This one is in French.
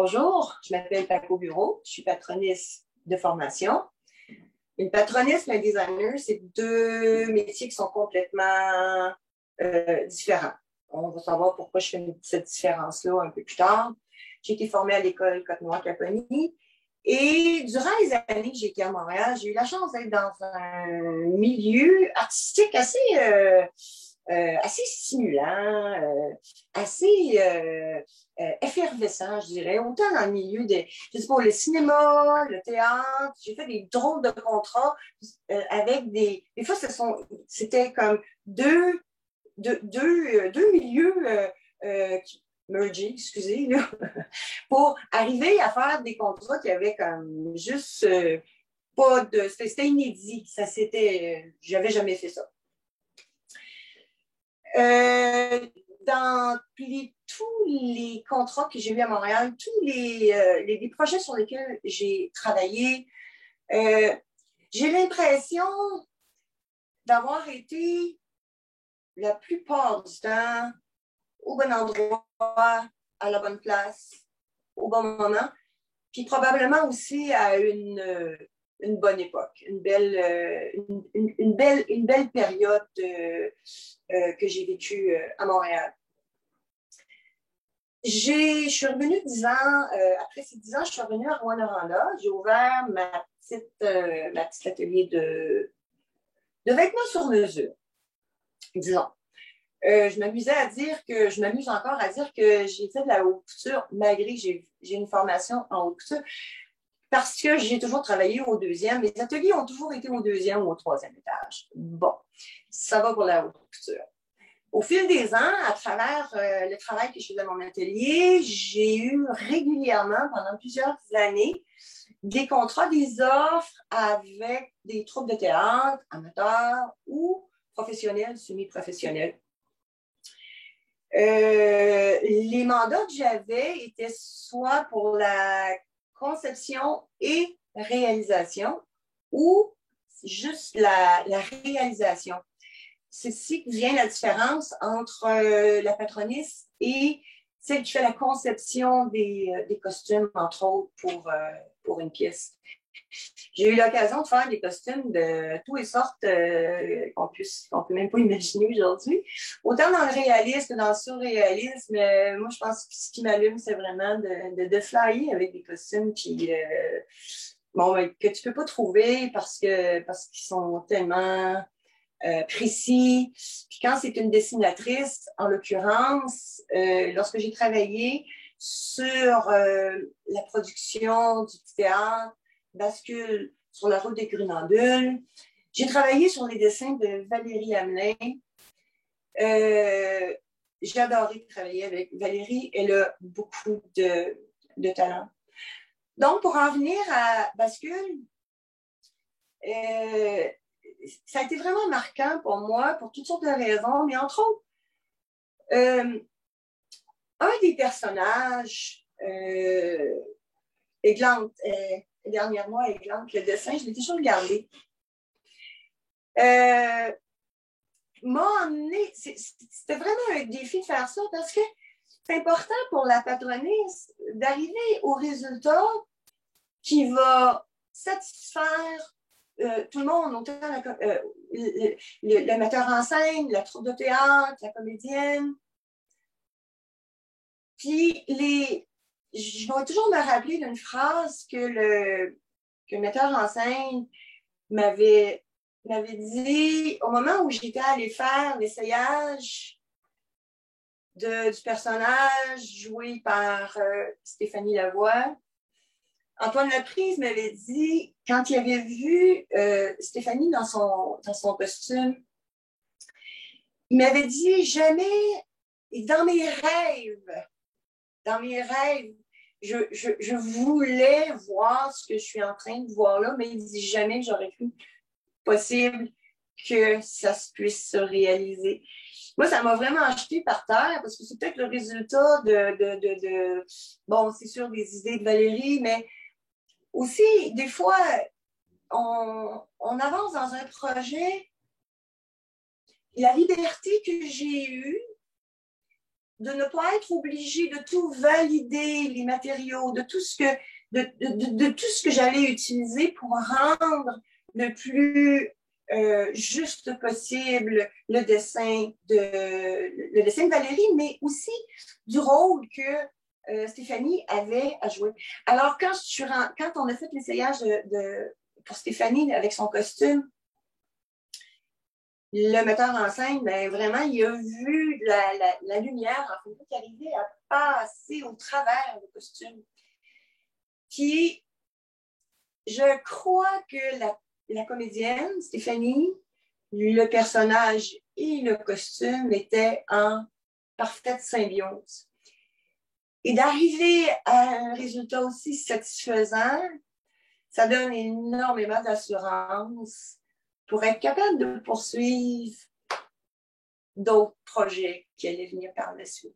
Bonjour, je m'appelle Paco Bureau, je suis patroniste de formation. Une patroniste et un designer, c'est deux métiers qui sont complètement différents. On va savoir pourquoi je fais cette différence-là un peu plus tard. J'ai été formée à l'école Côte-Noire-Caponie et durant les années que j'ai été à Montréal, j'ai eu la chance d'être dans un milieu artistique assez stimulant, assez effervescent, je dirais, autant dans le milieu je sais pas, le cinéma, le théâtre. J'ai fait des drôles de contrats avec des fois, c'était comme deux milieux qui mergés, excusez, là, pour arriver à faire des contrats qui avaient comme juste pas de. C'était inédit. J'avais jamais fait ça. Dans tous les contrats que j'ai eus à Montréal, tous les projets sur lesquels j'ai travaillé, j'ai l'impression d'avoir été la plupart du temps au bon endroit, à la bonne place, au bon moment, puis probablement aussi à une bonne époque, une belle période que j'ai vécue à Montréal. Je suis revenue 10 ans, après ces 10 ans, je suis revenue à Rouyn-Noranda. J'ai ouvert ma petite atelier de vêtements sur mesure, disons. Je m'amuse encore à dire que j'ai fait de la haute couture, malgré que j'ai une formation en haute couture, parce que j'ai toujours travaillé au deuxième. Mes ateliers ont toujours été au deuxième ou au troisième étage. Bon, ça va pour la haute couture. Au fil des ans, à travers le travail que je faisais dans mon atelier, j'ai eu régulièrement, pendant plusieurs années, des contrats, des offres avec des troupes de théâtre, amateurs ou professionnels, semi-professionnels. Les mandats que j'avais étaient soit pour la conception et réalisation ou juste la réalisation. C'est ici que vient la différence entre la patroniste et celle qui fait la conception des costumes, entre autres, pour une pièce. J'ai eu l'occasion de faire des costumes de toutes les sortes qu'on peut même pas imaginer aujourd'hui. Autant dans le réalisme que dans le surréalisme, moi, je pense que ce qui m'allume, c'est vraiment de flyer avec des costumes que tu peux pas trouver parce qu'ils sont tellement précis. Puis quand c'est une dessinatrice, en l'occurrence, lorsque j'ai travaillé sur la production du théâtre, Bascule sur la route des Grunandules, j'ai travaillé sur les dessins de Valérie Hamelin. J'ai adoré travailler avec Valérie. Elle a beaucoup de talent. Donc, pour en venir à Bascule, ça a été vraiment marquant pour moi, pour toutes sortes de raisons, mais entre autres, un des personnages, Églante, dernièrement, Églante, le dessin, je l'ai toujours regardé, m'a emmené, c'était vraiment un défi de faire ça parce que c'est important pour la patroniste d'arriver au résultat qui va satisfaire tout le monde, autant le metteur en scène, la troupe de théâtre, la comédienne. Puis, je vais toujours me rappeler d'une phrase que le metteur en scène m'avait dit au moment où j'étais allée faire l'essayage du personnage joué par Stéphanie Lavoie. Antoine Laprise m'avait dit, quand il avait vu Stéphanie dans son costume, il m'avait dit jamais, dans mes rêves, je voulais voir ce que je suis en train de voir là, mais il dit jamais que j'aurais cru possible que ça puisse se réaliser. Moi, ça m'a vraiment acheté par terre parce que c'est peut-être le résultat bon, c'est sûr, des idées de Valérie, mais aussi, des fois, on avance dans un projet. La liberté que j'ai eue de ne pas être obligée de tout valider, les matériaux, de tout ce que, de tout ce que j'allais utiliser pour rendre le plus juste possible le dessin de Valérie, mais aussi du rôle que Stéphanie avait à jouer. Alors, quand on a fait l'essayage pour Stéphanie avec son costume, le metteur en scène, ben, vraiment, il a vu la lumière en photo qui arrivait à passer au travers du costume. Puis, je crois que la comédienne, Stéphanie, le personnage et le costume étaient en parfaite symbiose. Et d'arriver à un résultat aussi satisfaisant, ça donne énormément d'assurance pour être capable de poursuivre d'autres projets qui allaient venir par la suite.